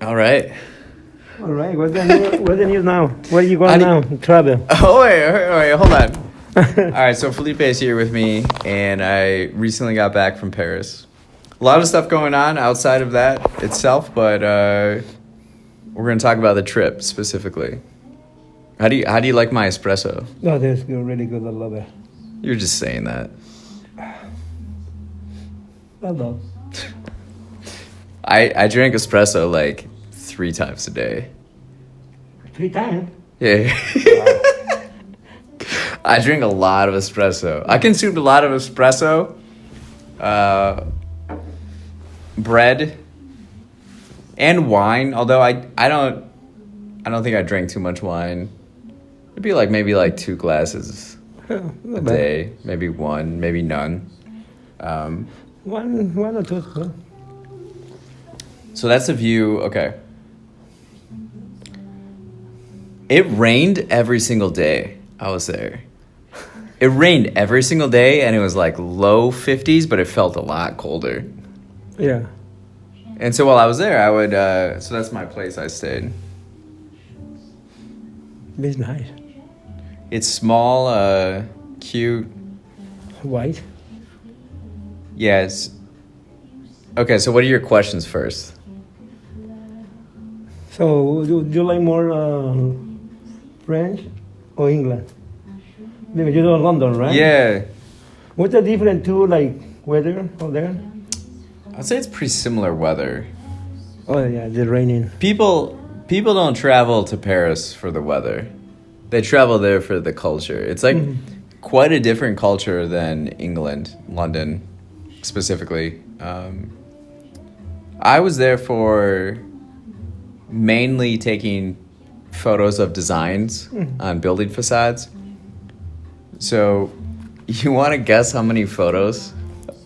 All right. All right. What's the news now? Where are you going How now? Travel. Oh, wait, hold on. All right, so Felipe is here with me, and I recently got back from Paris. A lot of stuff going on outside of that itself, but we're going to talk about the trip specifically. How do you like my espresso? No, that's good. Really good. I love it. You're just saying that. I love. I drink espresso like 3 times a day. 3 times. Yeah. I drink a lot of espresso. I consumed a lot of espresso, bread, and wine. Although I don't think I drank too much wine. It'd be maybe 2 glasses a day, maybe 1, maybe none. One or two. Huh? So that's the view. Okay. It rained every single day I was there. It rained every single day, and it was low 50s, but it felt a lot colder. Yeah. And so while I was there, I would. So that's my place I stayed. It's nice. It's small, cute. White. Yes. Okay, so what are your questions first? So, do you like more French or England? Because you're in London, right? Yeah. What's the difference to weather out there? I'd say it's pretty similar weather. Oh yeah, it's raining. People don't travel to Paris for the weather. They travel there for the culture. It's quite a different culture than England, London, specifically. I was there for mainly taking photos of designs on building facades. So, you want to guess how many photos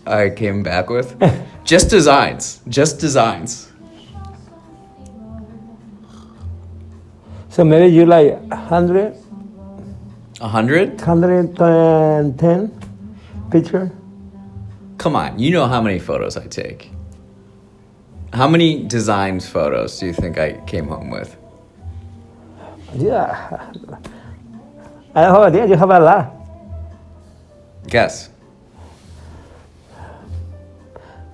I came back with? Just designs. So maybe you like 100, 100? 110 picture. Come on, you know how many photos I take. How many designed photos do you think I came home with? Yeah. I have idea. You have a lot. Guess.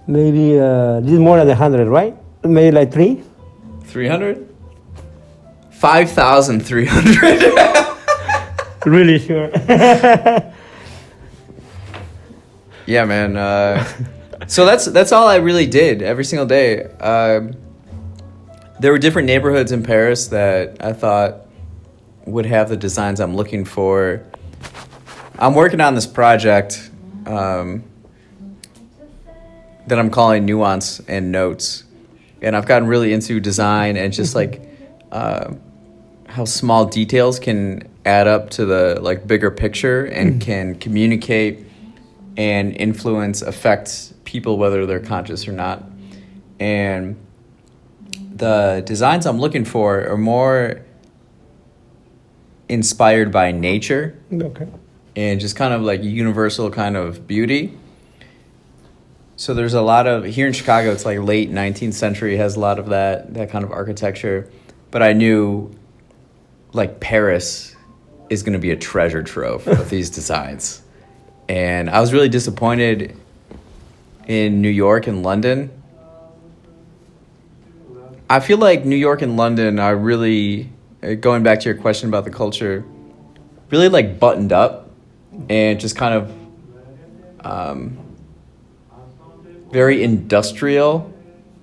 Maybe this is more than 100, right? Maybe 3. 300? 5,300. Really sure. Yeah, man. So that's all I really did every single day. There were different neighborhoods in Paris that I thought would have the designs I'm looking for. I'm working on this project that I'm calling Nuance and Notes. And I've gotten really into design and just how small details can add up to the bigger picture and can communicate and affect people whether they're conscious or not. And the designs I'm looking for are more inspired by nature. Okay. And just kind of universal kind of beauty. So there's a lot of, here in Chicago, it's late 19th century, has a lot of that kind of architecture. But I knew Paris is going to be a treasure trove of these designs. And I was really disappointed in New York and London. I feel like New York and London are really, going back to your question about the culture, really buttoned up and just kind of very industrial,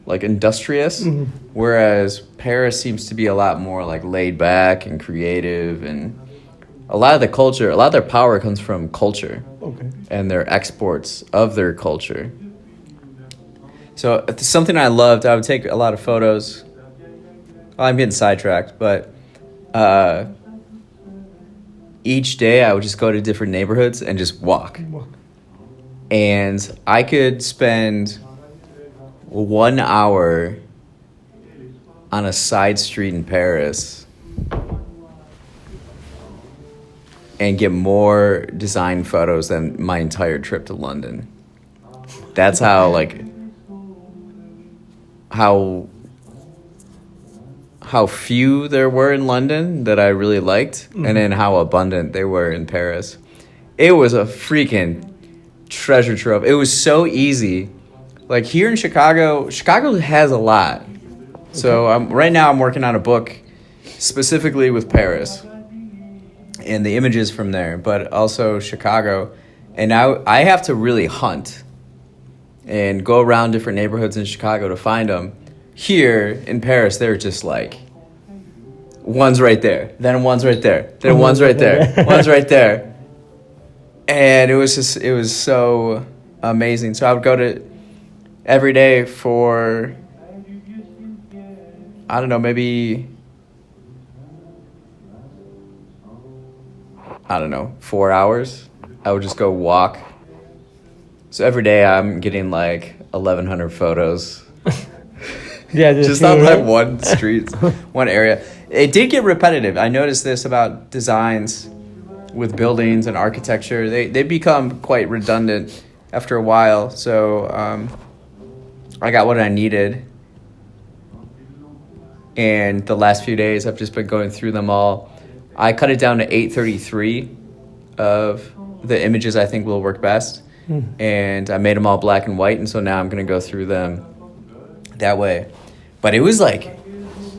industrious. Whereas Paris seems to be a lot more laid back and creative, and a lot of the culture, a lot of their power comes from culture. Okay. And their exports of their culture. So it's something I loved. I would take a lot of photos. Well, I'm getting sidetracked, but each day I would just go to different neighborhoods and just walk. And I could spend 1 hour on a side street in Paris and get more design photos than my entire trip to London. That's how how few there were in London that I really liked, and then how abundant they were in Paris. It was a freaking treasure trove. It was so easy. Like here in Chicago has a lot. So right now I'm working on a book specifically with Paris and the images from there, but also Chicago. And now I have to really hunt and go around different neighborhoods in Chicago to find them. Here in Paris, they're just like, one's right there, then one's right there, then one's right there, one's right there. And it was so amazing. So I would go to every day for, I don't know, maybe, 4 hours. I would just go walk. So every day I'm getting like 1,100 photos. Yeah, Just on like one street, one area. It did get repetitive. I noticed this about designs with buildings and architecture. They become quite redundant after a while. So I got what I needed. And the last few days I've just been going through them all. I cut it down to 833 of the images I think will work best. And I made them all black and white. And so now I'm going to go through them that way. But it was like,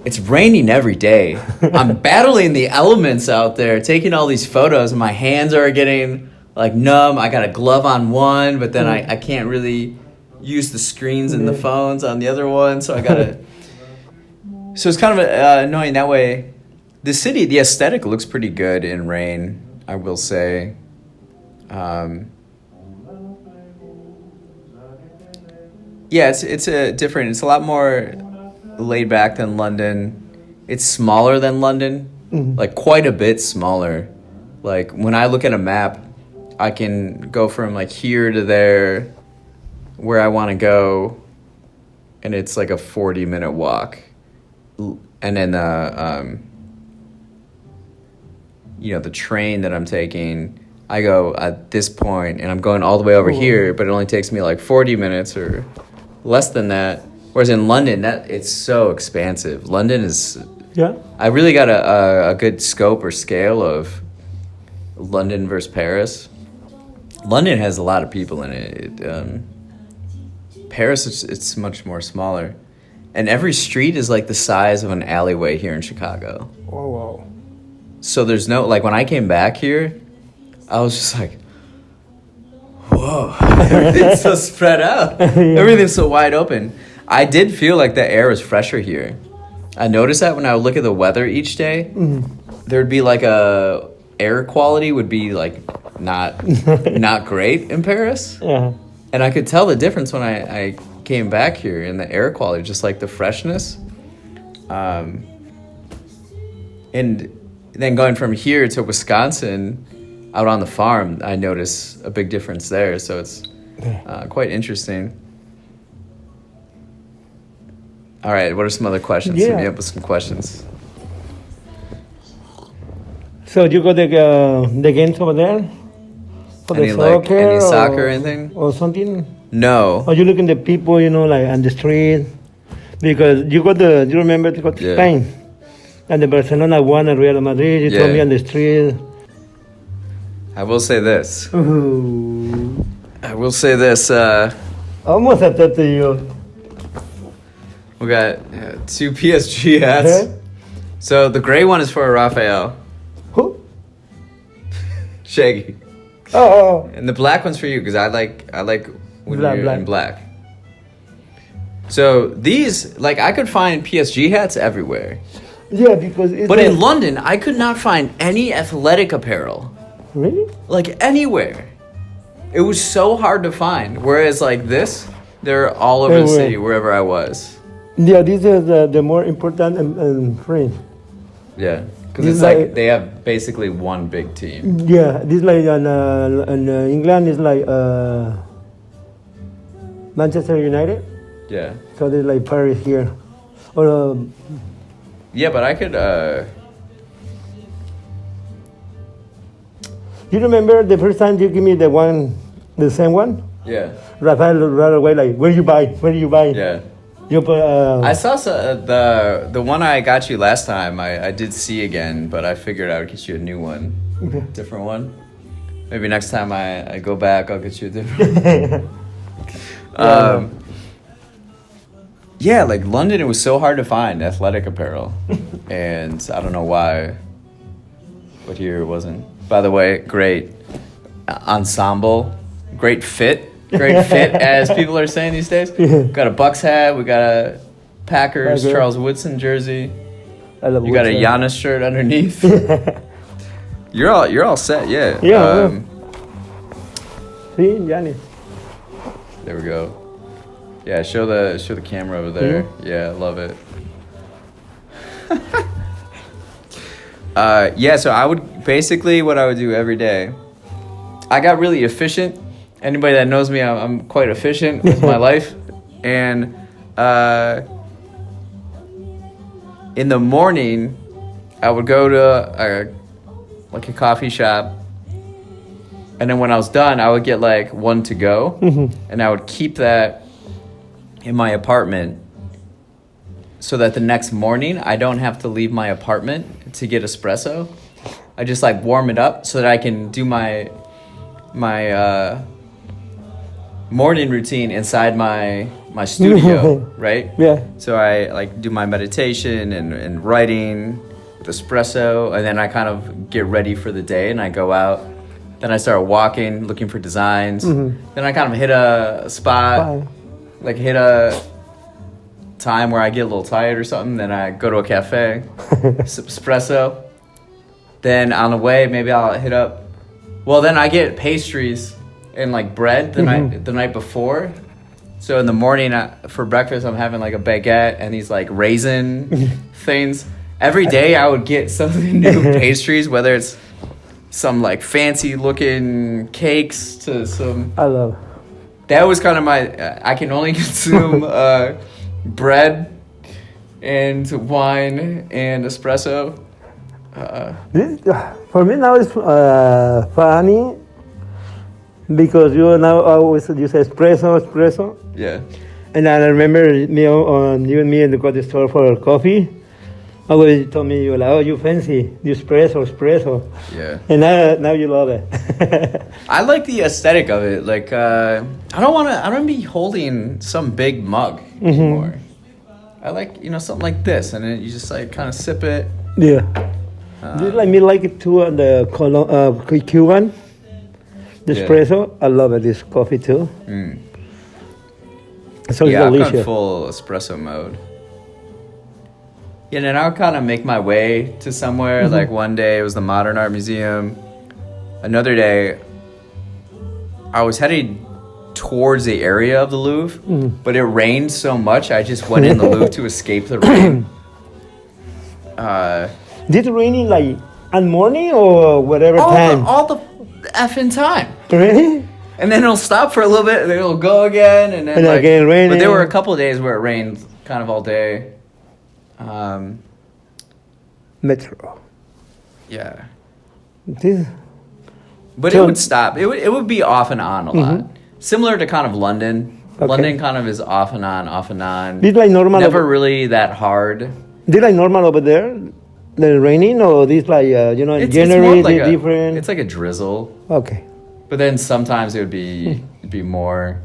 it's raining every day. I'm battling the elements out there, taking all these photos, and my hands are getting like numb. I got a glove on one, but then I can't really use the screens and the phones on the other one. So I got to... So it's kind of annoying that way. The city, the aesthetic looks pretty good in rain, I will say. Yeah, it's a different. It's a lot more laid back than London. It's smaller than London, like quite a bit smaller. Like when I look at a map, I can go from like here to there, where I want to go, and it's like a 40-minute walk. And then the train that I'm taking, I go at this point, and I'm going all the way over here, but it only takes me like 40 minutes or less than that. Whereas in London, it's so expansive. London is... Yeah. I really got a good scope or scale of London versus Paris. London has a lot of people in it. Paris, it's much more smaller. And every street is like the size of an alleyway here in Chicago. Oh, wow. So there's no... Like when I came back here, I was just like... Whoa, everything's so spread out. Everything's so wide open. I did feel like the air was fresher here. I noticed that when I would look at the weather each day, there'd be like air quality would be like not great in Paris. Yeah. And I could tell the difference when I came back here in the air quality, just like the freshness. And then going from here to Wisconsin, out on the farm, I notice a big difference there. So it's quite interesting. All right, what are some other questions? Hit me up with some questions. So you got the games over there? For Any soccer or anything? Or something? No. Or you look at the people, like on the street? Because you remember to go to Spain? And the Barcelona won at Real Madrid. You told me on the street. I will say this. Ooh. Almost I thought to you. We got 2 PSG hats. Okay. So the gray one is for Raphael. Who? Shaggy. Oh. And the black one's for you because I like when Black, you're black. in black. So these, like, I could find PSG hats everywhere. Yeah, because it's... But in London, I could not find any athletic apparel. Really? Like, anywhere. It was so hard to find. Whereas, like, this, they're all over the city, wherever I was. Yeah, this is the more important and French. Yeah, because it's like they have basically one big team. Yeah, this like in England is like Manchester United. Yeah. So there's like Paris here. Or yeah, but I could... You remember the first time you give me the same one? Yeah. Rafael right away like, where you buy? Yeah. You put I saw the one I got you last time. I did see again, but I figured I would get you a new one, different one. Maybe next time I go back, I'll get you a different one. Yeah, like London, it was so hard to find athletic apparel, and I don't know why, but here it wasn't. By the way, great ensemble, great fit, as people are saying these days. Got a Bucks hat, we got a Packers Charles Woodson jersey. I love You got a Woodson. Giannis shirt underneath. You're all set, yeah. Yeah. See, Giannis. There we go. Yeah, show the camera over there. Yeah, I love it. So I would basically what I would do every day. I got really efficient. Anybody that knows me, I'm quite efficient with my life. And in the morning, I would go to a coffee shop. And then when I was done, I would get like one to go. And I would keep that in my apartment so that the next morning I don't have to leave my apartment to get espresso. I just like warm it up so that I can do my morning routine inside my studio, right? Yeah. So I like do my meditation and writing with espresso, and then I kind of get ready for the day and I go out. Then I start walking, looking for designs. Then I kind of hit a spot, like hit a time where I get a little tired or something. Then I go to a cafe, sip espresso. Then on the way, maybe I'll hit up. Well, then I get pastries and like bread the night before. So in the morning for breakfast, I'm having like a baguette and these like raisin things. Every day I would get something new pastries, whether it's some like fancy looking cakes to some. I love. That was kind of my. I can only consume bread and wine and espresso. This, for me now it's funny because you now always use espresso. Yeah. And I remember you and me in the coffee store for coffee. Always told me you were like, oh, you fancy, you espresso. Yeah. And now you love it. I like the aesthetic of it. Like, I don't want to be holding some big mug anymore. I like, something like this, and then you just like kind of sip it. Yeah. Just like me like it too on the Cuban, the espresso. I love it, this coffee too. So it's I've delicious. gone full espresso mode. Yeah, and then I would kind of make my way to somewhere. Like one day it was the Modern Art Museum. Another day I was heading towards the area of the Louvre, but it rained so much I just went in the Louvre to escape the rain. Did it raining like on morning or whatever time? All the effing time. Really? And then it'll stop for a little bit, and then it'll go again, and then like, again raining. But there were a couple of days where it rained kind of all day. Metro. Yeah. This, But So- it would stop. It would be off and on a lot. Similar to kind of London. Okay. London kind of is off and on, off and on. This like normal. Never really that hard. Did like normal over there? The raining or this like in It's January more like different? It's like a drizzle. Okay. But then sometimes it would be more.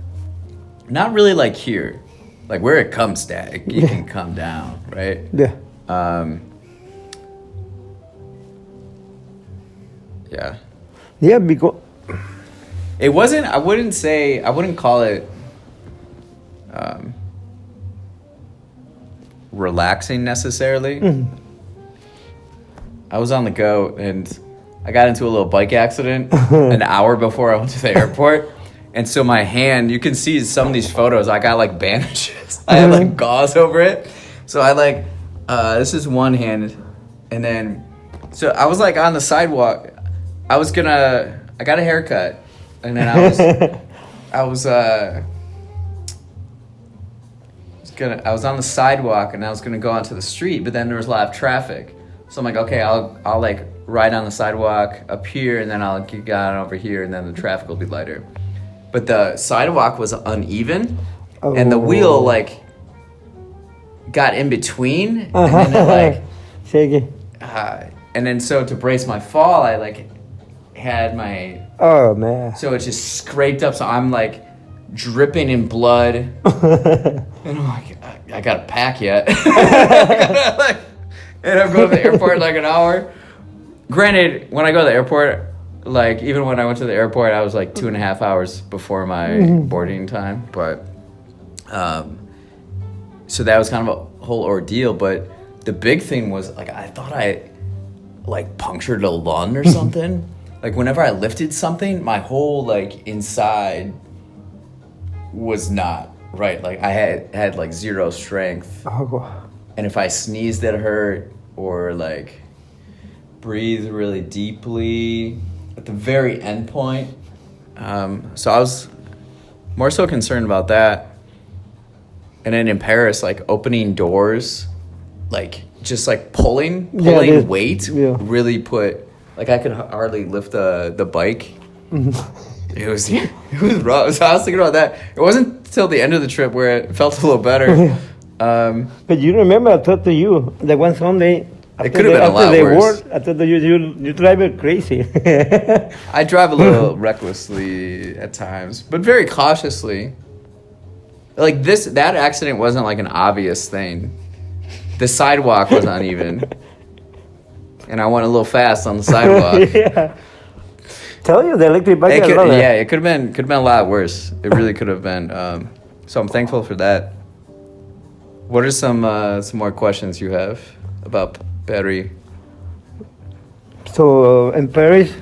Not really like here, like where it comes down. It can come down, right? Yeah. Yeah. Yeah, because It wasn't. I wouldn't call it relaxing necessarily. I was on the go and I got into a little bike accident an hour before I went to the airport. And so my hand, you can see some of these photos, I got like bandages. I had like gauze over it. So I like, this is one hand. And then, so I was like on the sidewalk. I got a haircut. And then I was on the sidewalk and I was gonna go onto the street, but then there was a lot of traffic. So I'm like, okay, I'll like ride on the sidewalk up here and then I'll get on over here and then the traffic will be lighter. But the sidewalk was uneven and the wheel like got in between, and Uh-huh. then it Shaky. and then so to brace my fall, I like had my Oh man. so it just scraped up. So I'm like dripping in blood, and I'm like, I gotta pack yet. And I'm going to the airport in like an hour. Granted, when I go to the airport, like even when I went to the airport, I was like 2.5 hours before my boarding time. But so that was kind of a whole ordeal. But the big thing was like I thought I like punctured a lung or something. Like whenever I lifted something, my whole like inside was not right. Like I had like zero strength. Oh. And if I sneezed, it hurt, or like breathed really deeply at the very end point. So I was more so concerned about that. And then in Paris, like opening doors, like just like pulling weight really put, like I could hardly lift the bike. It was rough. So I was thinking about that. It wasn't till the end of the trip where it felt a little better. But you remember I talked to you that one Sunday. It could have been a lot worse. I thought you drive it crazy. I drive a little recklessly at times, but very cautiously. Like that accident wasn't like an obvious thing. The sidewalk was uneven, and I went a little fast on the sidewalk. Yeah. Tell you the electric bike. It could have been a lot worse. It really could have been. So I'm thankful for that. What are some more questions you have about Paris? So in Paris,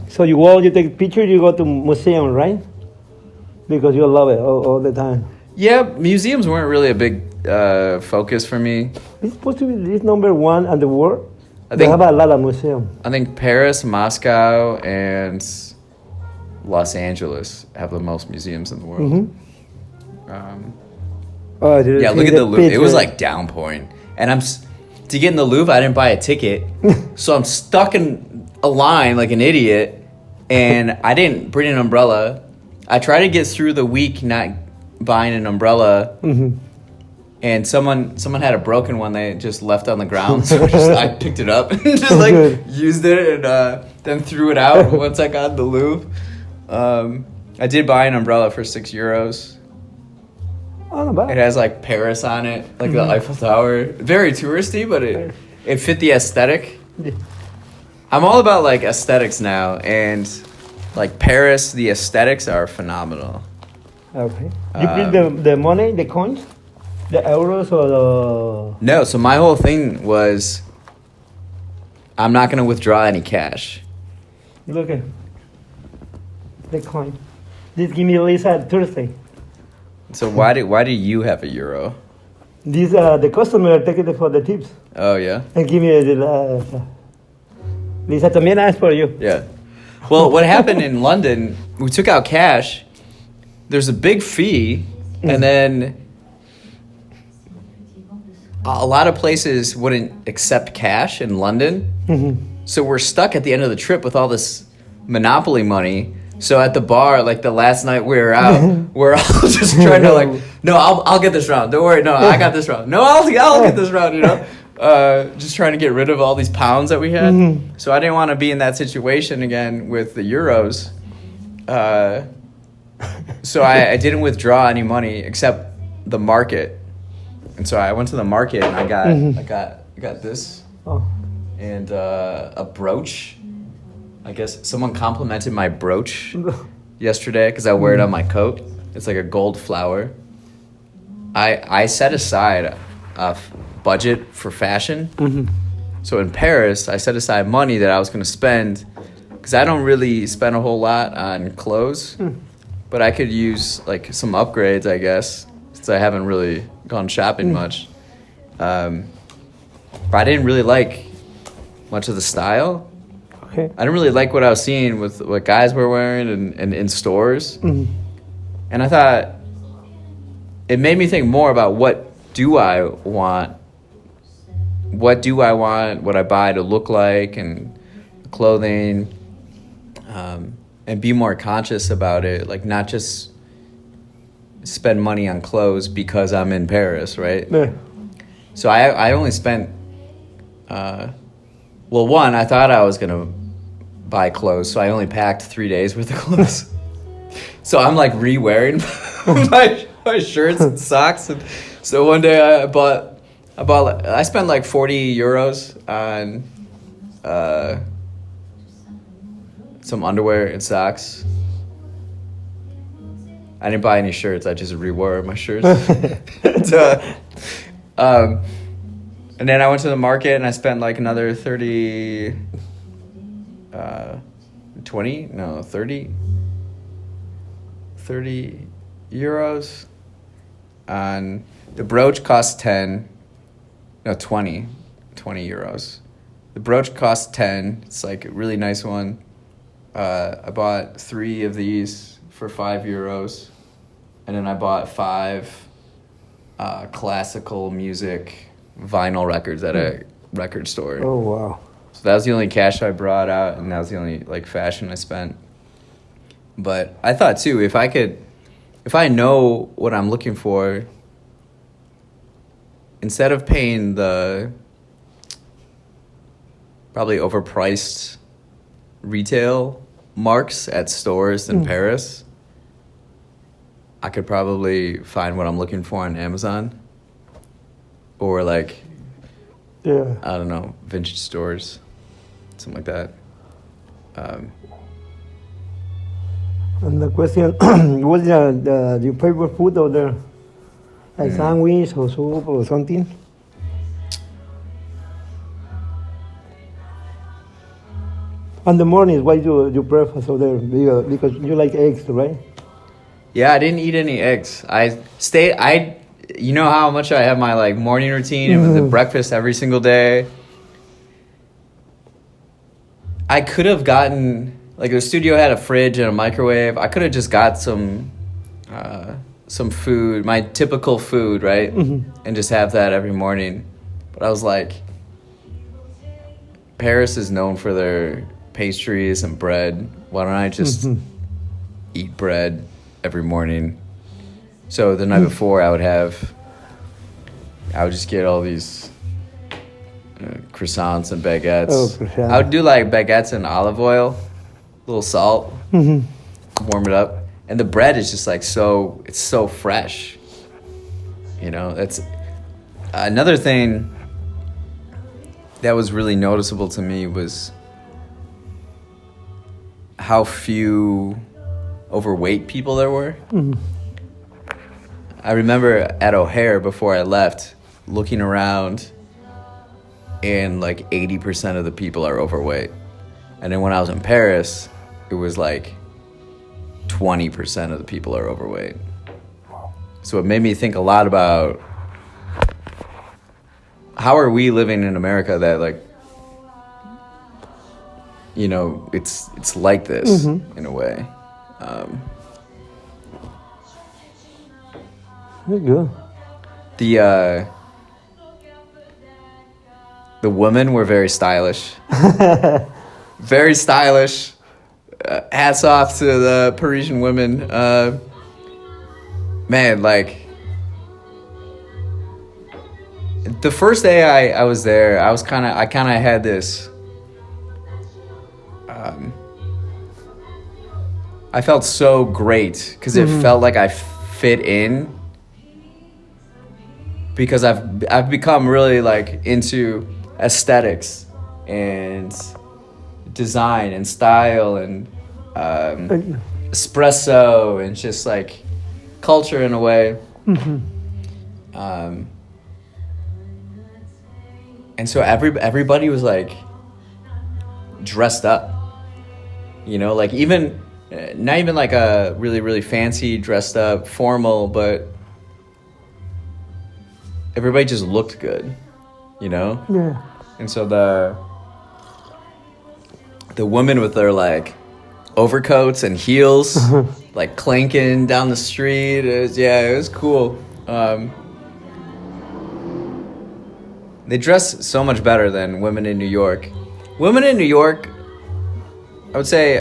so you take pictures, you go to museum, right? Because you love it all the time. Yeah, museums weren't really a big focus for me. It's supposed to be this number one in the world. I They think have a lot of museums. I think Paris, Moscow, and Los Angeles have the most museums in the world. Yeah, look at the Louvre. It was like downpouring, and to get in the Louvre, I didn't buy a ticket, so I'm stuck in a line like an idiot, and I didn't bring an umbrella. I tried to get through the week not buying an umbrella, and someone had a broken one they just left on the ground, so I picked it up and just like used it, and then threw it out once I got the Louvre. I did buy an umbrella for €6. Oh, not bad. It has like Paris on it, like the Eiffel Tower. Very touristy, but it fit the aesthetic. I'm all about like aesthetics now, and like Paris, the aesthetics are phenomenal. Okay. You bring the money, the coins, the euros, or the... No, so my whole thing was I'm not going to withdraw any cash. Look at the coin. This give me Lisa Thursday. So why do you have a euro? These the customer take it for the tips Oh yeah? and give me the Lisa también asked for you. Yeah. Well, what happened in London, we took out cash, there's a big fee, and then a lot of places wouldn't accept cash in London. So we're stuck at the end of the trip with all this Monopoly money. So at the bar, like the last night we were out, we're all just trying to like, no, I'll get this round. Don't worry, no, I got this round. No, I'll get this round, you know? Just trying to get rid of all these pounds that we had. So I didn't want to be in that situation again with the euros. So I didn't withdraw any money except the market. And so I went to the market and I got this and a brooch. I guess someone complimented my brooch yesterday because I wear it on my coat. It's like a gold flower. I set aside a budget for fashion. So in Paris, I set aside money that I was going to spend because I don't really spend a whole lot on clothes. But I could use like some upgrades, I guess, since I haven't really gone shopping much. But I didn't really like much of the style. Okay. I didn't really like what I was seeing with what guys were wearing and in stores. And I thought it made me think more about what do I want? What do I want? What I buy to look like and clothing, and be more conscious about it. Like not just spend money on clothes because I'm in Paris, right? Yeah. So I only spent, one, I thought I was going to buy clothes, so I only packed 3 days worth of clothes. So I'm like re-wearing my shirts and socks. And so one day I spent like 40 euros on some underwear and socks. I didn't buy any shirts. I just re-wore my shirts. And then I went to the market and I spent like another 30 euros on the brooch cost 20 euros. The brooch cost 10. It's like a really nice one. I bought 3 of these for 5 euros, and then I bought 5 classical music vinyl records at a record store. Oh wow. So that was the only cash I brought out, and that was the only like fashion I spent. But I thought too, if I know what I'm looking for, instead of paying the probably overpriced retail marks at stores in Paris, I could probably find what I'm looking for on Amazon or like, Yeah. I don't know, vintage stores, something like that. And the question, what's your favorite food over there? Like sandwich or soup or something? On the mornings, what do you breakfast over there? Because you like eggs, right? Yeah, I didn't eat any eggs. You know how much I have my like morning routine and the breakfast every single day. I could have gotten, like, the studio had a fridge and a microwave. I could have just got some food, my typical food, right? And just have that every morning. But I was like, Paris is known for their pastries and bread. Why don't I just eat bread every morning? So the night before, I would just get all these croissants and baguettes. Oh, croissants. I would do like baguettes and olive oil, a little salt, warm it up. And the bread is just like it's so fresh. You know, that's another thing that was really noticeable to me was how few overweight people there were. I remember at O'Hare before I left, looking around, and like 80% of the people are overweight. And then when I was in Paris, it was like 20% of the people are overweight. So it made me think a lot about how are we living in America that, like, you know, it's like this in a way. Very good. The women were very stylish. Very stylish. Hats off to the Parisian women. Man, like, the first day I was there, I kind of had this. I felt so great because it felt like I fit in. Because I've become really like into aesthetics and design and style and espresso and just like culture in a way. And so everybody was like dressed up, you know, like even not even like a really, really fancy dressed up formal, but everybody just looked good, you know? Yeah. And so the women with their like overcoats and heels, like clanking down the street, it was cool. They dress so much better than women in New York. Women in New York, I would say,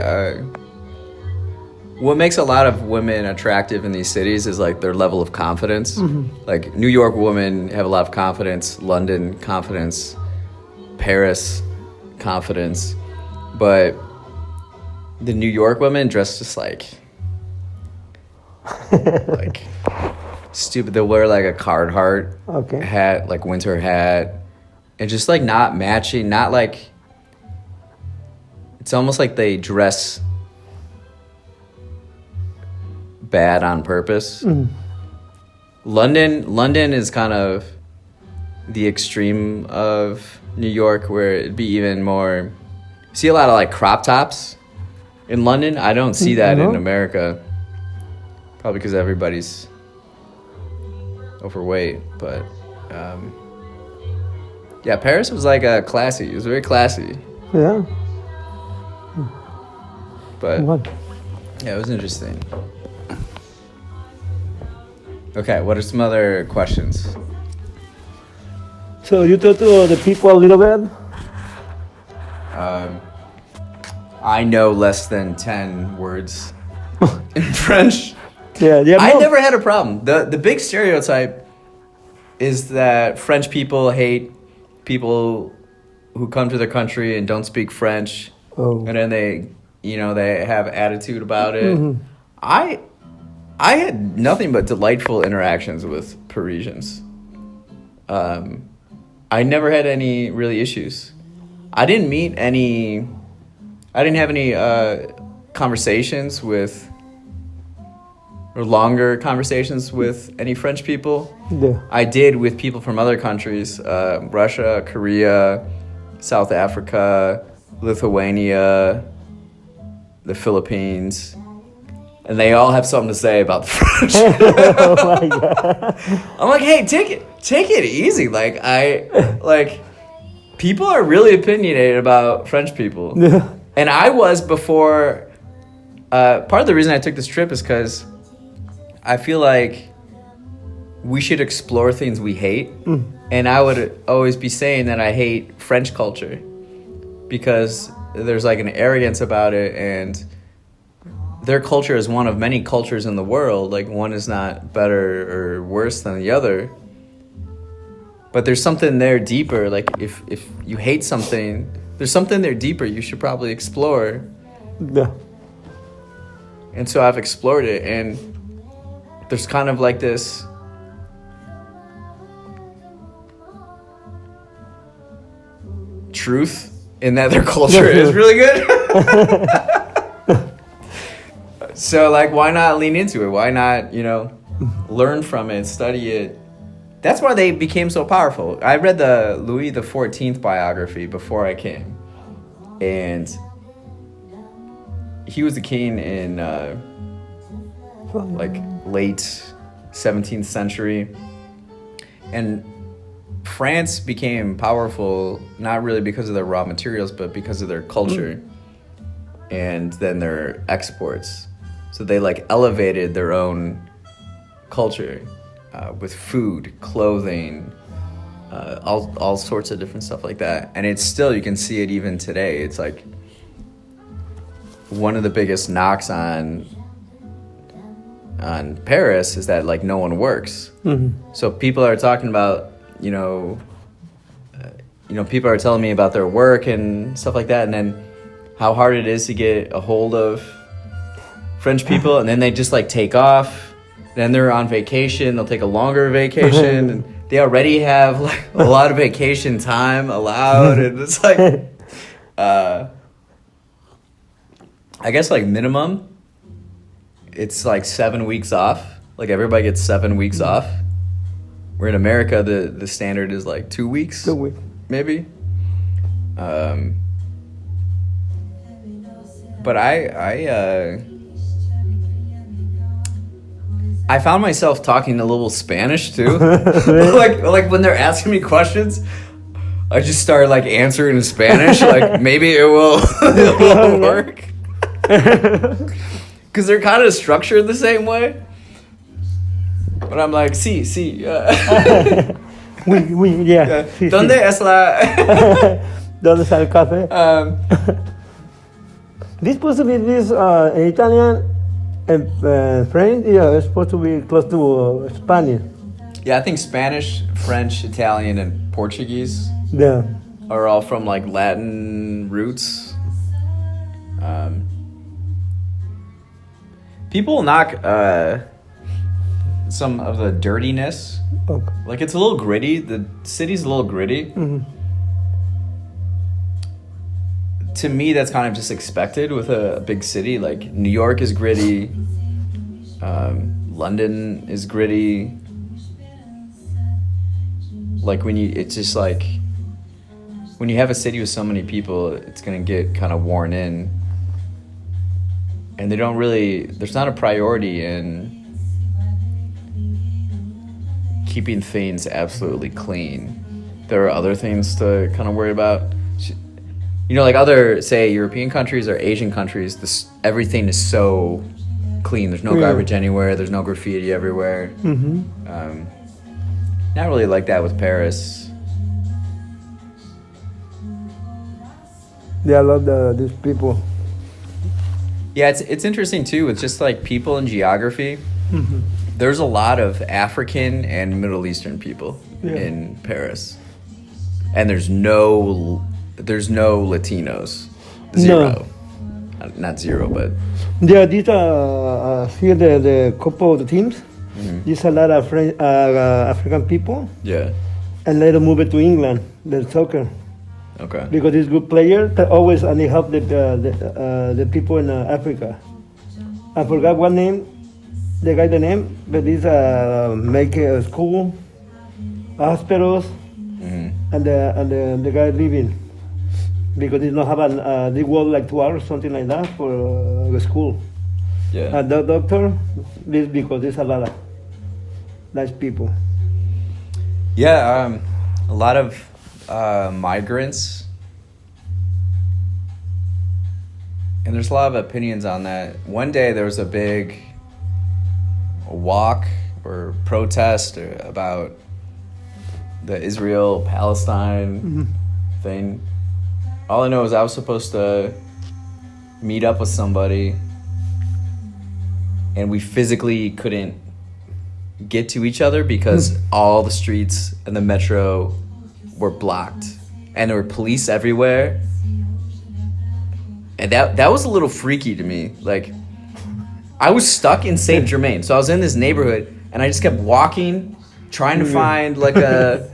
what makes a lot of women attractive in these cities is like their level of confidence. Like New York women have a lot of confidence, London confidence, Paris confidence, but the New York women dress just like stupid. They'll wear like a Carhartt hat, like winter hat, and just like not matching, not like, it's almost like they dress bad on purpose. London is kind of the extreme of New York, where it'd be even more. See a lot of like crop tops in London. I don't see that in America, probably because everybody's overweight. But yeah, Paris was like a classy. It was very classy. Yeah. But What? yeah, it was interesting. Okay, what are some other questions? So you talk to the people a little bit? I know less than 10 words in French. Yeah. I never had a problem. The big stereotype is that French people hate people who come to their country and don't speak French. Oh. And then they have attitude about it. I had nothing but delightful interactions with Parisians. I never had any really issues. I didn't have any conversations with, or longer conversations with any French people. Yeah. I did with people from other countries, Russia, Korea, South Africa, Lithuania, the Philippines. And they all have something to say about the French. Oh my God. I'm like, hey, take it easy. People are really opinionated about French people. Yeah. And I was before. Part of the reason I took this trip is because I feel like we should explore things we hate. And I would always be saying that I hate French culture because there's like an arrogance about it, and their culture is one of many cultures in the world. Like, one is not better or worse than the other. But there's something there deeper. Like, if you hate something, there's something there deeper you should probably explore. Yeah. And so I've explored it, and there's kind of like this truth in that their culture is really good. So, like, why not lean into it? Why not, learn from it, study it? That's why they became so powerful. I read the Louis XIV biography before I came. And he was the king in, late 17th century. And France became powerful, not really because of their raw materials, but because of their culture. And then their exports. So they elevated their own culture with food, clothing, all sorts of different stuff like that. And it's still, you can see it even today. It's like one of the biggest knocks on Paris is that no one works. So people are talking about, people are telling me about their work and stuff like that, and then how hard it is to get a hold of French people, and then they just take off. Then they're on vacation. They'll take a longer vacation, and they already have a lot of vacation time allowed. And it's I guess minimum, it's 7 weeks off. Everybody gets 7 weeks off. Where in America, the standard is 2 weeks. 2 weeks. Maybe. But I found myself talking a little Spanish too. like when they're asking me questions, I just start answering in Spanish. Maybe it will work. Because they're kind of structured the same way. But I'm like, sí. Oui, yeah. Sí, ¿Dónde sí. es la...? ¿Dónde está el café? This possibly is Italian. And French, yeah, it's supposed to be close to Spanish. Yeah, I think Spanish, French, Italian, and Portuguese Yeah. are all from like Latin roots. People knock some of the dirtiness. Okay. Like it's a little gritty. The city's a little gritty. Mhm. To me, that's kind of just expected with a big city. Like New York is gritty. London is gritty. Like it's just like when you have a city with so many people, it's gonna get kind of worn in. And there's not a priority in keeping things absolutely clean. There are other things to kind of worry about. You know, like other, say, European countries or Asian countries, everything is so clean. There's no garbage anywhere. There's no graffiti everywhere. Mm-hmm. Not really like that with Paris. Yeah, I love these people. Yeah, it's interesting too with just like people and geography. Mm-hmm. There's a lot of African and Middle Eastern people in Paris. And there's no Latinos. Zero. Not zero, but Yeah, these here the couple of the teams. There's a lot of African people, and later move it to England, the soccer, okay. because it's good player. They always and they help the people in Africa. I forgot what name, the guy the name, but he's make a school, hospitals, and the guy living. Because they don't have they work like 2 hours, something like that, for the school. Yeah. And the doctor, this because there's a lot of nice people. Yeah, a lot of migrants. And there's a lot of opinions on that. One day there was a big walk or protest about the Israel-Palestine thing. All I know is I was supposed to meet up with somebody, and we physically couldn't get to each other because all the streets and the metro were blocked, and there were police everywhere. And that was a little freaky to me. Like, I was stuck in Saint Germain, so I was in this neighborhood, and I just kept walking, trying to find like a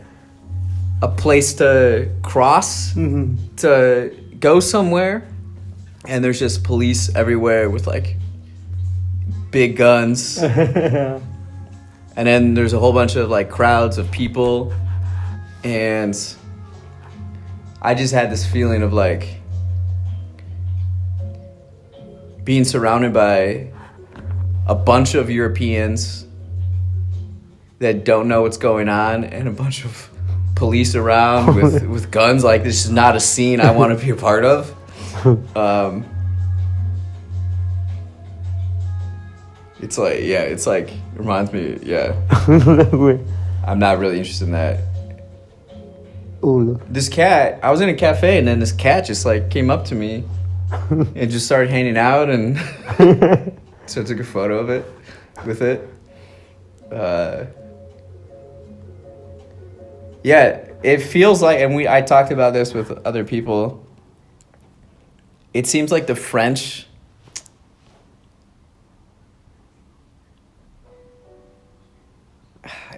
place to cross to go somewhere, and there's just police everywhere with like big guns. And then there's a whole bunch of like crowds of people, and I just had this feeling of like being surrounded by a bunch of Europeans that don't know what's going on, and a bunch of police around with guns. Like, this is not a scene I want to be a part of. It's like reminds me, I'm not really interested in that. This cat, I was in a cafe, and then this cat just like came up to me and just started hanging out, and so I took a photo of it with it. Yeah, it feels like, and I talked about this with other people, it seems like the French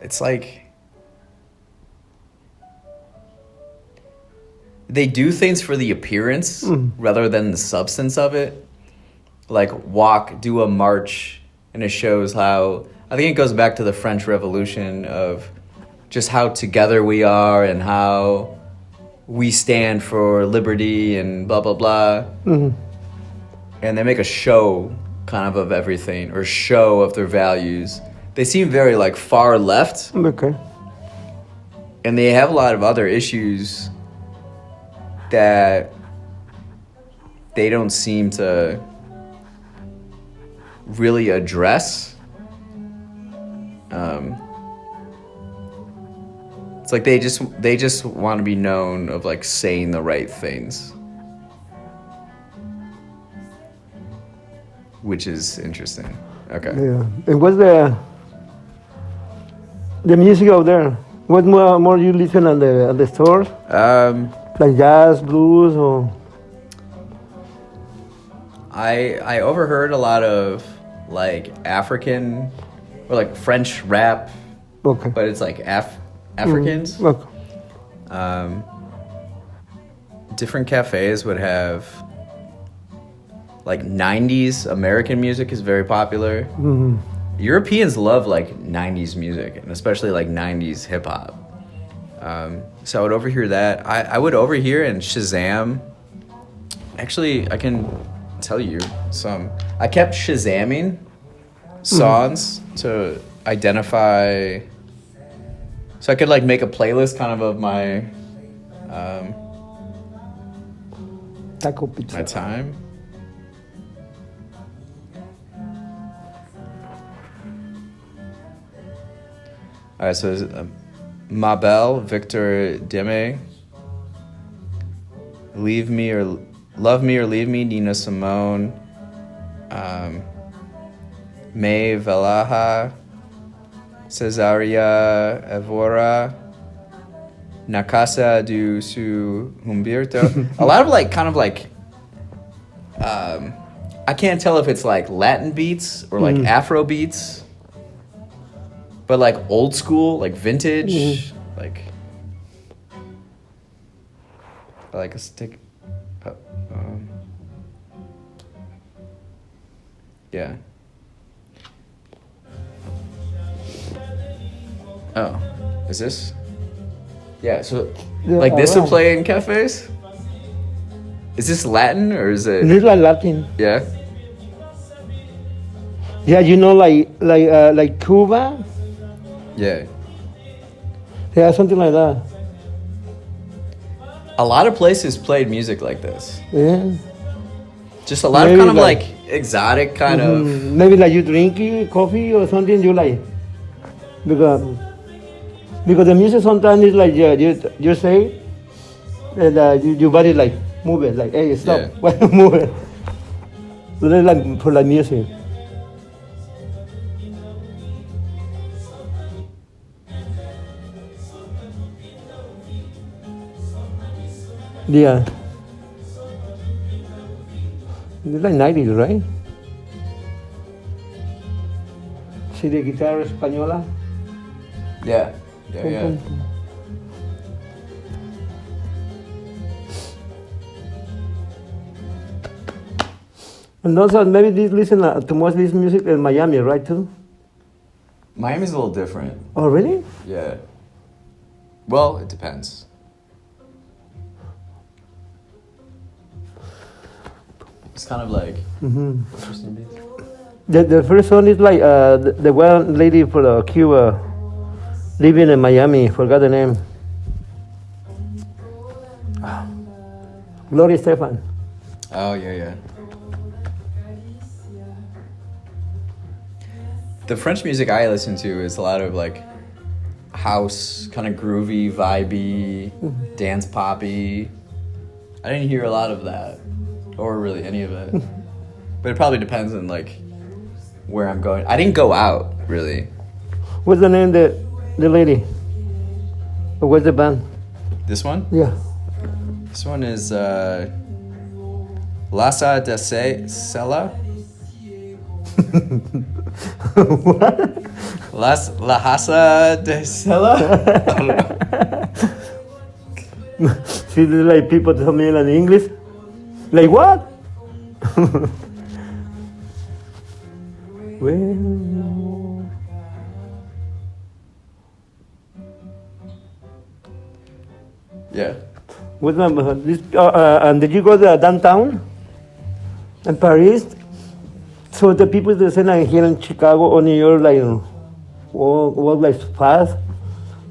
it's like they do things for the appearance rather than the substance of it. Like do a march, and it shows how, I think it goes back to the French Revolution of just how together we are and how we stand for liberty and blah, blah, blah. And they make a show kind of everything, or show of their values. They seem very like far left. Okay. And they have a lot of other issues that they don't seem to really address. It's like they just want to be known of like saying the right things. which is interesting. Okay. Yeah. And what's the music out there? What more you listen at the stores? Like jazz, blues, or I overheard a lot of like African or like French rap, okay. but it's like Africans. Okay. Different cafes would have like 90s American music is very popular. Mm-hmm. Europeans love like 90s music, and especially like 90s hip hop. So I would overhear that. I would overhear and Shazam. Actually, I can tell you some. I kept Shazamming songs to identify, so I could like make a playlist kind of my Taco pizza. my time. All right, so Mabel, Victor Deme, Leave Me or Love Me or Leave Me, Nina Simone, May Velaja, Cesaria Evora, Na Casa do Su Humberto. A lot of like kind of like I can't tell if it's like Latin beats or like Afro beats. But like old school, like vintage, like a stick. Yeah. Oh, is this? Yeah. So, like this would play in cafes. Is this Latin or is it? It's like Latin. Yeah. Yeah, like Cuba. Yeah. Yeah, something like that. A lot of places played music like this. Yeah. Just a lot Maybe of kind of like- like exotic kind of. Maybe like you drink coffee or something you like. Because the music sometimes is like you say, and your body like move it, like, hey, stop, Yeah. why you move it? So they like for like music. Yeah. It's like 90s, right? Sí, de guitarra española. Yeah. Yeah. Yeah. And also maybe they listen to most of this music in Miami, right, too? Miami's a little different. Oh, really? Yeah. Well, it depends. It's kind of like interesting beats. The first one is like the one lady for Cuba living in Miami, forgot the name. Gloria Estefan. Oh yeah. The French music I listen to is a lot of like house, kind of groovy, vibey, dance poppy. I didn't hear a lot of that, or really any of it. But it probably depends on like where I'm going. I didn't go out really. What's the name of the lady? Or what's the band? This one? Yeah. This one is Lasa de Sela. What? La Hasa de Sela? I don't know. See, like people tell me in English. Like what? Well, Yeah. what's this? And did you go to downtown? In Paris? So the people that say like here in Chicago or New York, like walk like fast,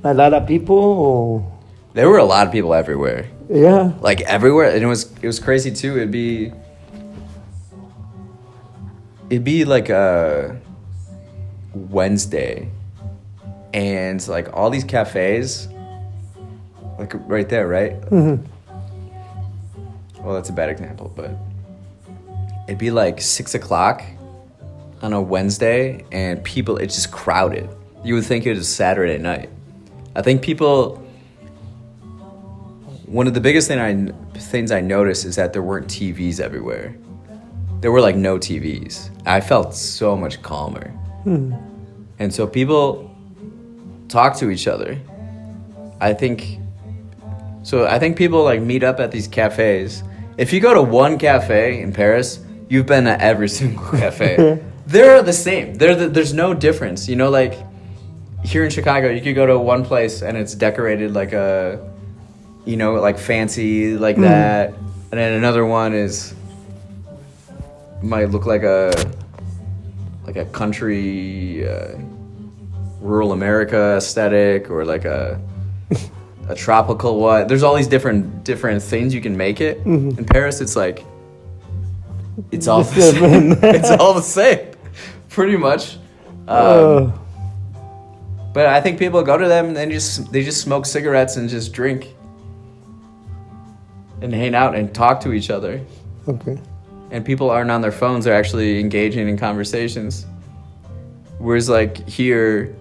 a lot of people. Or, There were a lot of people everywhere. yeah. Like everywhere, and it was crazy too. It'd be like a Wednesday, and like all these cafes, like right there, right? Mm-hmm. Well, that's a bad example, but it'd be like 6 o'clock, on a Wednesday, and people, it's just crowded. You would think it was Saturday night. I think people, one of the biggest things I noticed is that there weren't TVs everywhere. There were like no TVs. I felt so much calmer. And so people talk to each other. I think people like meet up at these cafes. If you go to one cafe in Paris, you've been at every single cafe. They're the same. There's no difference. You know, like here in Chicago, you could go to one place and it's decorated like a, you know, like fancy like that. And then another one might look like a country, rural America aesthetic, or like a tropical one. There's all these different things you can make it. In Paris, it's like, it's all the same. It's all the same, pretty much. But I think people go to them and they just smoke cigarettes and just drink and hang out and talk to each other. Okay. And people aren't on their phones; they're actually engaging in conversations. Whereas, like here,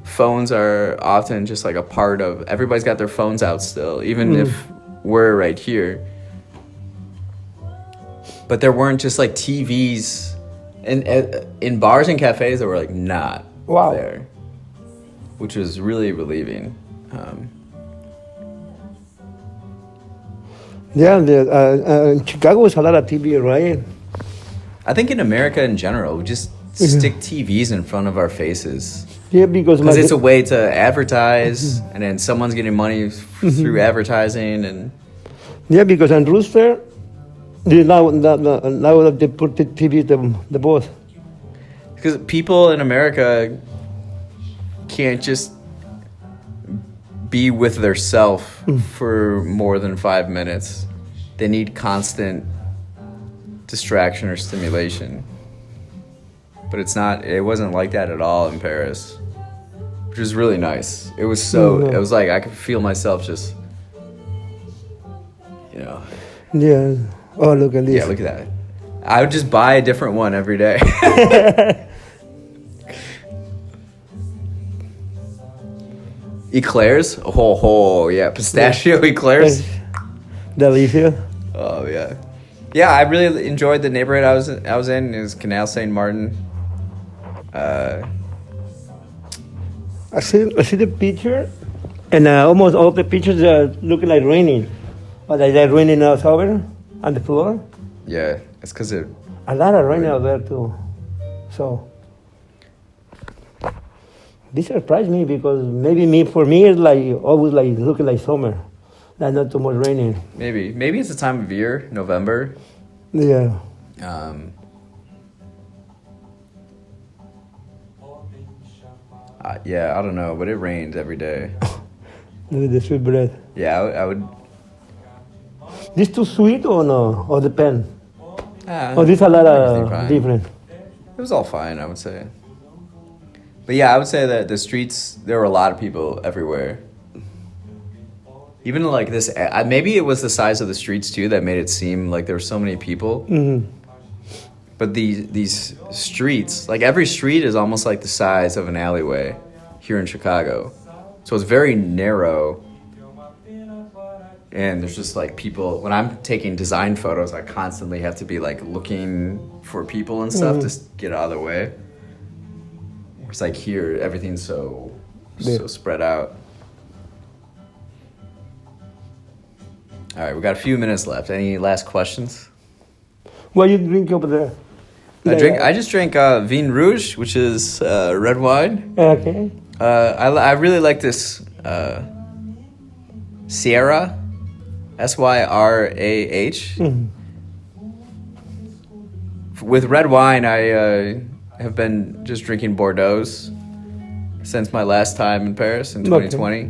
phones are often just like a part of. Everybody's got their phones out still, even if we're right here. But there weren't just like TVs, in bars and cafes that were like not there, which was really relieving. Yeah, in Chicago was a lot of TV, right? I think in America in general, we just stick TVs in front of our faces. Yeah, because it's a way to advertise, and then someone's getting money through advertising, and yeah, because on Rooster, now they put the TV the both. Because people in America can't just be with their self for more than 5 minutes. They need constant distraction or stimulation. But it wasn't like that at all in Paris, which was really nice. It was it was like I could feel myself just, you know. Yeah. Oh, look at this. Yeah, look at that. I would just buy a different one every day. Eclairs? Oh, yeah. Pistachio eclairs? Delicious. Oh, yeah. Yeah, I really enjoyed the neighborhood I was in. It was Canal Saint Martin. I see the picture, and almost all the pictures are looking like raining. But like raining out over on the floor. Yeah, it's because a lot of rain out there too. So this surprised me because for me it's like always like looking like summer, not too much raining. Maybe it's the time of year, November. Yeah. Yeah, I don't know, but it rained every day. Look at the sweet bread. Yeah, I would. This too sweet or no? Or the pen? This a lot of different. It was all fine, I would say. But yeah, I would say that the streets, there were a lot of people everywhere. Even like this, maybe it was the size of the streets too that made it seem like there were so many people. But these streets, like every street is almost like the size of an alleyway here in Chicago. So it's very narrow. And there's just like people, when I'm taking design photos, I constantly have to be like looking for people and stuff to get out of the way. It's like here, everything's so spread out. All right, we got a few minutes left. Any last questions? What you drink over there? I just drank Vin Rouge, which is red wine. Okay. I really like this Syrah, Syrah. With red wine, I have been just drinking Bordeaux's since my last time in Paris in 2020.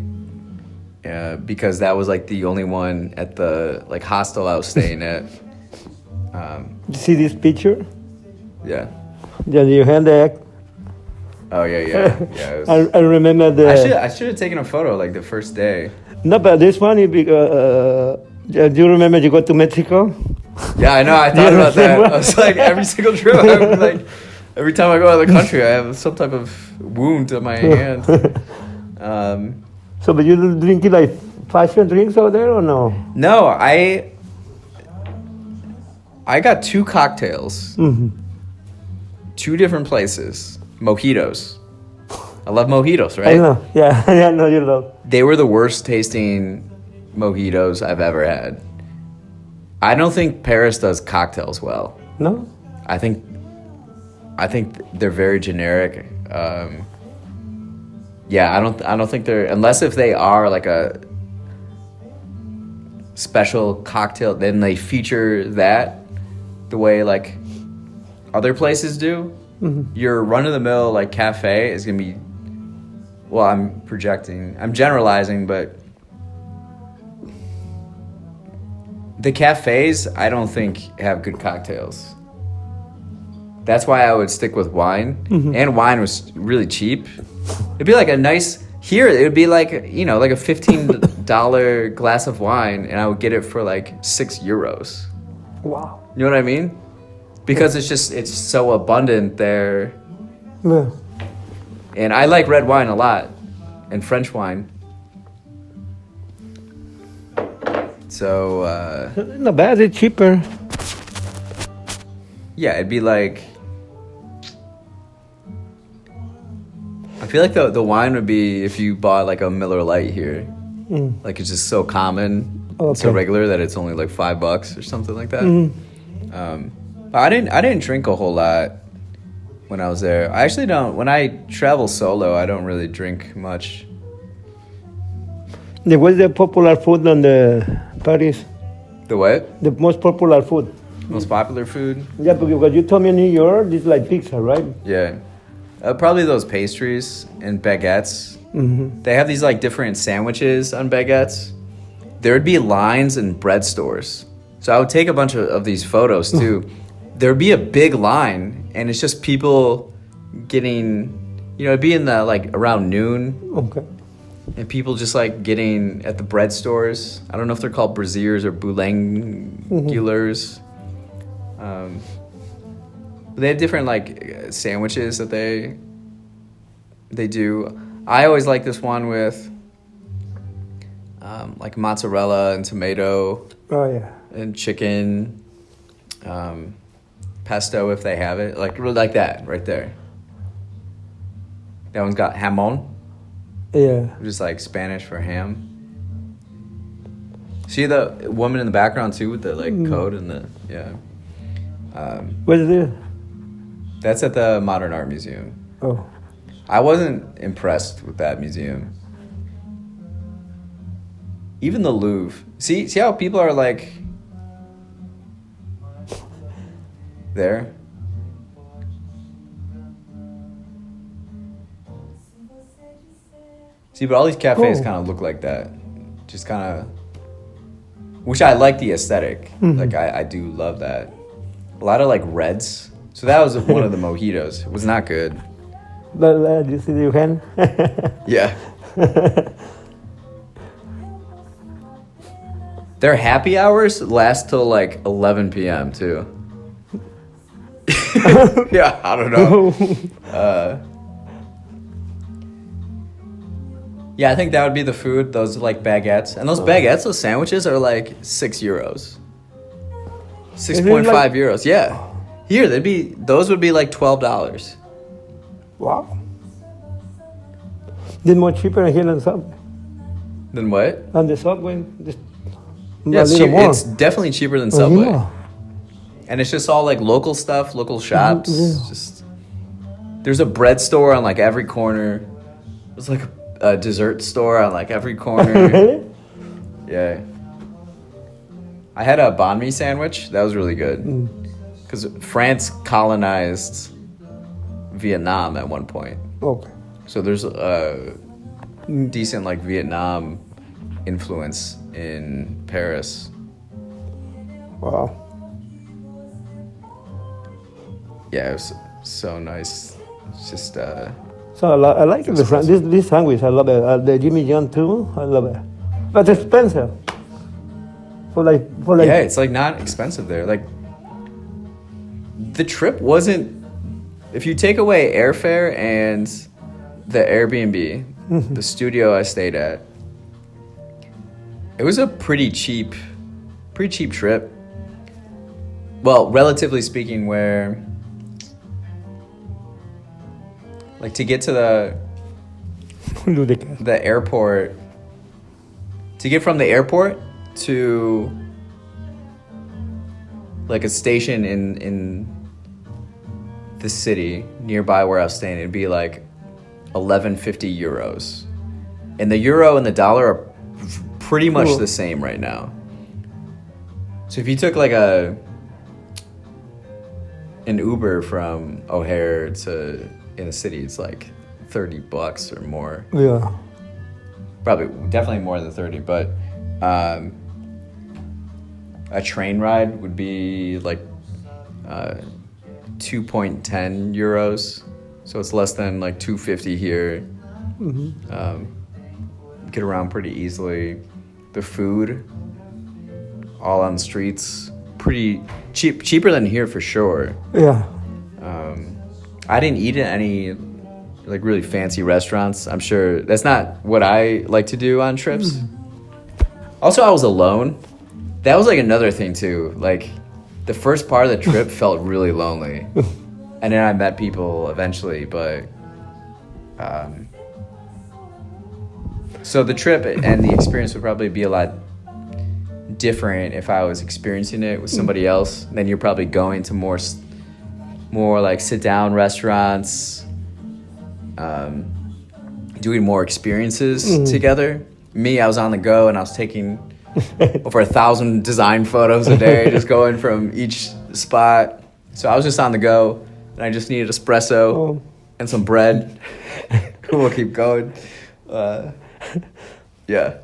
Because that was like the only one at the like hostel I was staying at. You see this picture? Yeah. Yeah, you hand the. Oh yeah. I remember I should have taken a photo like the first day. No, but this funny because do you remember you go to Mexico? Yeah, I know. I thought about that. I was like every single trip. I was like, Every time I go out of the country, I have some type of wound on my hand. So, but you drinking like fashion drinks over there or no? No, I got 2 cocktails, 2 different places, mojitos. I love mojitos, right? I know. Yeah, I know you love. They were the worst tasting mojitos I've ever had. I don't think Paris does cocktails well. No? I think they're very generic. Yeah, I don't think they're, unless if they are like a special cocktail, then they feature that the way like other places do. Your run-of-the-mill like cafe is gonna be, well, I'm generalizing, but the cafes I don't think have good cocktails. That's why I would stick with wine. And wine was really cheap. It'd be like a nice, here it would be like, you know, like a $15 glass of wine, and I would get it for like €6. Wow. You know what I mean? Because it's so abundant there. Yeah. And I like red wine a lot, and French wine. So, Not bad, it's cheaper. yeah, it'd be like, I feel like the wine would be if you bought like a Miller Lite here. Like it's just so common, so regular that it's only like $5 or something like that. But I didn't drink a whole lot when I was there. I actually don't. When I travel solo, I don't really drink much. What's the popular food on the Paris? The what? The most popular food. Most popular food? Yeah, because you told me in New York, it's like pizza, right? Yeah. Probably those pastries and baguettes. They have these like different sandwiches on baguettes. There would be lines in bread stores. So I would take a bunch of these photos too. There would be a big line, and it's just people getting, you know, it'd be in the like around noon. Okay. And people just like getting at the bread stores. I don't know if they're called braziers or boulangulars. They have different like sandwiches that they do. I always like this one with like mozzarella and tomato. Oh yeah. And chicken, pesto if they have it, like really like that right there. That one's got jamon. Yeah. Which is like Spanish for ham. See the woman in the background too with the like coat and the What is it? That's at the Modern Art Museum. Oh. I wasn't impressed with that museum. Even the Louvre. See how people are like there? See, but all these cafes kind of look like that. Just kind of, which I like the aesthetic. Like I do love that. A lot of like reds. So that was one of the mojitos. It was not good. But you see your hand? Yeah. Their happy hours last till like 11 p.m. too. Yeah, I don't know. Yeah, I think that would be the food. Those like baguettes, and those baguettes, those sandwiches are like €6, 6.5 like- euros. Yeah, here those would be like $12. Wow. It's more cheaper here than Subway. Then what? On the Subway, just Yeah, a it's, little more. it's definitely cheaper than Subway, Yeah. and it's just all like local stuff, local shops. Yeah. Just there's a bread store on like every corner. There's like a dessert store on like every corner. Really? Yeah. I had a banh mi sandwich. That was really good. Because France colonized Vietnam at one point. Okay. So there's a decent like Vietnam influence in Paris. Wow. Yeah, it was so nice. It's just So I like this sandwich. I love it. The Jimmy John too. I love it. But it's expensive. For like. yeah, it's like not expensive there. Like the trip wasn't if you take away airfare and the Airbnb, the studio I stayed at, it was a pretty cheap trip. Well, relatively speaking, where like to get to the airport, to get from the airport to like a station in the city nearby where I was staying, it'd be like 11.50 euros. And the euro and the dollar are pretty much the same right now. So if you took like an Uber from O'Hare to in the city, it's like $30 or more. Yeah. Probably, definitely more than 30, but a train ride would be like 2.10 euros. So it's less than like 2.50 here. Get around pretty easily. The food, all on the streets, pretty cheap, cheaper than here for sure. Yeah. I didn't eat at any like really fancy restaurants. I'm sure that's not what I like to do on trips. Also, I was alone. That was like another thing too. Like the first part of the trip felt really lonely. And then I met people eventually, but so the trip and the experience would probably be a lot different if I was experiencing it with somebody else. Then you're probably going to more like sit-down restaurants, doing more experiences together. Me, I was on the go and I was taking over 1,000 design photos a day, just going from each spot. So I was just on the go, and I just needed espresso and some bread. We'll keep going. Yeah.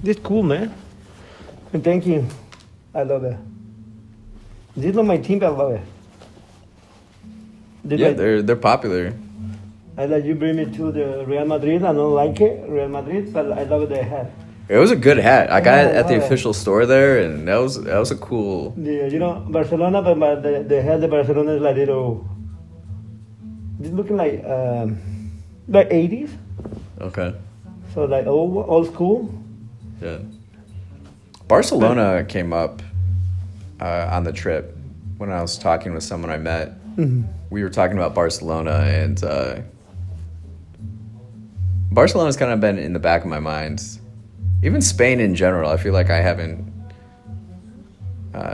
This cool, man. And thank you. I love it. This is my team. I love it. They're popular. I let you bring me to the Real Madrid. I don't like it, Real Madrid, but I love the hat. It was a good hat. I got it at the official store there, and that was a cool. Yeah, you know, Barcelona, but the hat of Barcelona is like little. It's looking like 80s. Okay. So like old school. Yeah. Barcelona came up on the trip when I was talking with someone I met. We were talking about Barcelona, and Barcelona's kind of been in the back of my mind. Even Spain in general, I feel like I haven't.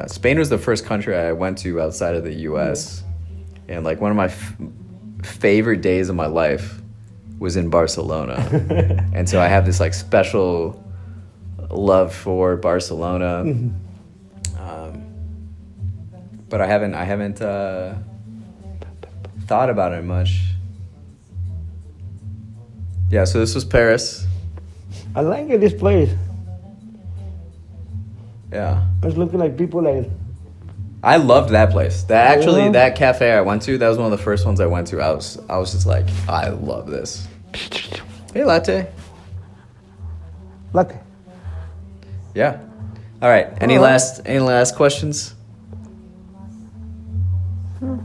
Spain was the first country I went to outside of the U.S. And like one of my favorite days of my life was in Barcelona. And so I have this like special love for Barcelona. But I haven't thought about it much. Yeah, so this was Paris. I like this place. Yeah. It's looking like people like. I loved that place. That cafe I went to, that was one of the first ones I went to. I was just like, I love this. Hey, latte. Latte. Yeah. All right. Any last questions? No.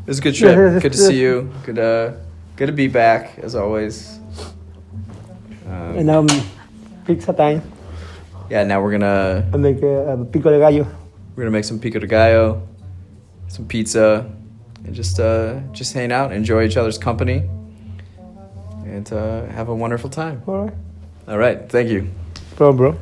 It was a good trip. Good to see you. Good to be back as always. And now pizza time. Yeah. Now we're gonna make a pico de gallo. We're gonna make some pico de gallo, some pizza, and just hang out, enjoy each other's company, and have a wonderful time. All right. All right. Thank you. Bro.